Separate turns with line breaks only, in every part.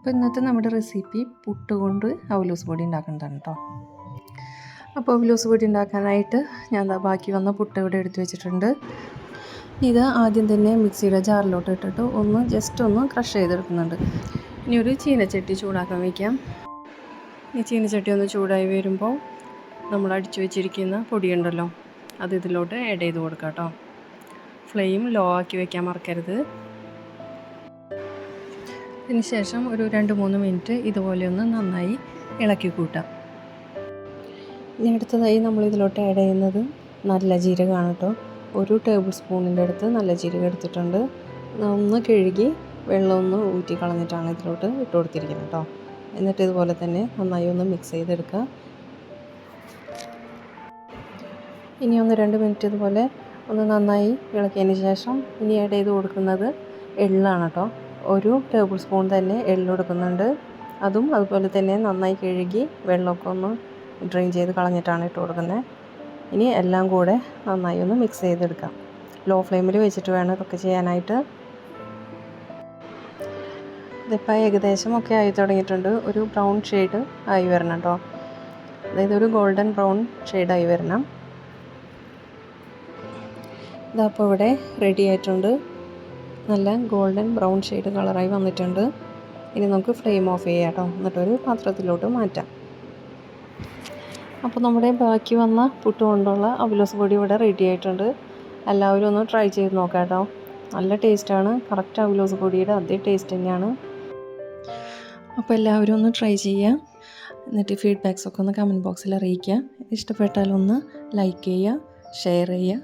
അപ്പോൾ ഇന്നത്തെ നമ്മുടെ റെസിപ്പി പുട്ട് കൊണ്ട് അവലൂസ് പൊടി ഉണ്ടാക്കുന്നതാണ് കേട്ടോ. അപ്പോൾ അവലൂസ് പൊടി ഉണ്ടാക്കാനായിട്ട് ഞാൻ ബാക്കി വന്ന പുട്ട് ഇവിടെ എടുത്ത് വെച്ചിട്ടുണ്ട്. ഇത് ആദ്യം തന്നെ മിക്സിയുടെ ജാറിലോട്ട് ഇട്ടിട്ട് ജസ്റ്റ് ഒന്ന് ക്രഷ് ചെയ്തെടുക്കുന്നുണ്ട്. ഇനി ഒരു ചീനച്ചട്ടി ചൂടാക്കാൻ വയ്ക്കാം. ഈ ചീനച്ചട്ടി ഒന്ന് ചൂടായി വരുമ്പോൾ നമ്മൾ അടിച്ചു വെച്ചിരിക്കുന്ന പൊടിയുണ്ടല്ലോ, അത് ഇതിലോട്ട് ആഡ് ചെയ്ത് കൊടുക്കാം കേട്ടോ. ഫ്ലെയിം ലോ ആക്കി വയ്ക്കാൻ മറക്കരുത്. അതിന് ശേഷം ഒരു 2-3 മിനിറ്റ് ഇതുപോലെ ഒന്ന് നന്നായി ഇളക്കി കൂട്ടാം. ഇനി അടുത്തതായി നമ്മൾ ഇതിലോട്ട് ആഡ് ചെയ്യുന്നത് നല്ല ജീരകമാണ് കേട്ടോ. 1 ടേബിൾ സ്പൂണിൻ്റെ അടുത്ത് നല്ല ജീരകം എടുത്തിട്ടുണ്ട്. ഒന്ന് കഴുകി വെള്ളം ഒന്ന് ഊറ്റി കളഞ്ഞിട്ടാണ് ഇതിലോട്ട് ഇട്ട് കൊടുത്തിരിക്കുന്നത് കേട്ടോ. എന്നിട്ട് ഇതുപോലെ തന്നെ നന്നായി ഒന്ന് മിക്സ് ചെയ്തെടുക്കുക. ഇനി 1-2 മിനിറ്റ് ഇതുപോലെ ഒന്ന് നന്നായി ഇളക്കിയതിന് ശേഷം ഇനി ആഡ് ചെയ്ത് കൊടുക്കുന്നത് എള്ളാണ് കേട്ടോ. 1 ടേബിൾ സ്പൂൺ തന്നെ എള്ള് കൊടുക്കുന്നുണ്ട്. അതും അതുപോലെ തന്നെ നന്നായി കഴുകി വെള്ളമൊക്കെ ഒന്ന് ഡ്രെയിൻ ചെയ്ത് കളഞ്ഞിട്ടാണ് ഇട്ട് കൊടുക്കുന്നത്. ഇനി എല്ലാം കൂടെ നന്നായി ഒന്ന് മിക്സ് ചെയ്തെടുക്കാം. ലോ ഫ്ലെയിമിൽ വെച്ചിട്ട് വേണം ഇതൊക്കെ ചെയ്യാനായിട്ട്. ഇതിപ്പോൾ ഏകദേശം ഒക്കെ ആയി തുടങ്ങിയിട്ടുണ്ട്. ഒരു ബ്രൗൺ ഷെയ്ഡ് ആയി വരണം കേട്ടോ. അതായത് ഒരു ഗോൾഡൻ ബ്രൗൺ ഷെയ്ഡായി വരണം. ഇതപ്പോൾ ഇവിടെ റെഡി ആയിട്ടുണ്ട്. നല്ല ഗോൾഡൻ ബ്രൗൺ ഷെയ്ഡ് കളറായി വന്നിട്ടുണ്ട്. ഇനി നമുക്ക് ഫ്ലെയിം ഓഫ് ചെയ്യാം കേട്ടോ. എന്നിട്ടൊരു പാത്രത്തിലോട്ട് മാറ്റാം. അപ്പോൾ നമ്മുടെ ബാക്കി വന്ന പുട്ട് കൊണ്ടുള്ള അവലൂസ് പൊടി ഇവിടെ റെഡി ആയിട്ടുണ്ട്. എല്ലാവരും ഒന്ന് ട്രൈ ചെയ്ത് നോക്കാം കേട്ടോ. നല്ല ടേസ്റ്റാണ്. കറക്റ്റ് അവലൂസ് പൊടിയുടെ അതേ ടേസ്റ്റ് തന്നെയാണ്. അപ്പോൾ എല്ലാവരും ഒന്ന് ട്രൈ ചെയ്യുക. എന്നിട്ട് ഫീഡ്ബാക്സൊക്കെ ഒന്ന് കമൻറ്റ് ബോക്സിൽ അറിയിക്കുക. ഇഷ്ടപ്പെട്ടാലൊന്ന് ലൈക്ക് ചെയ്യുക, ഷെയർ ചെയ്യുക.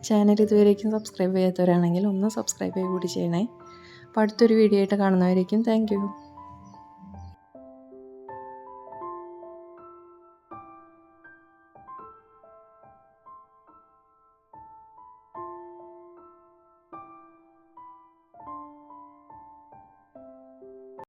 ചാനൽ ഇതുവരേക്കും സബ്സ്ക്രൈബ് ചെയ്യാത്തവരാണെങ്കിൽ ഒന്ന് സബ്സ്ക്രൈബ് ചെയ്യുക കൂടി ചെയ്യണേ. അപ്പോൾ അടുത്തൊരു വീഡിയോ ആയിട്ട് കാണുന്നവരേക്കും താങ്ക് യു.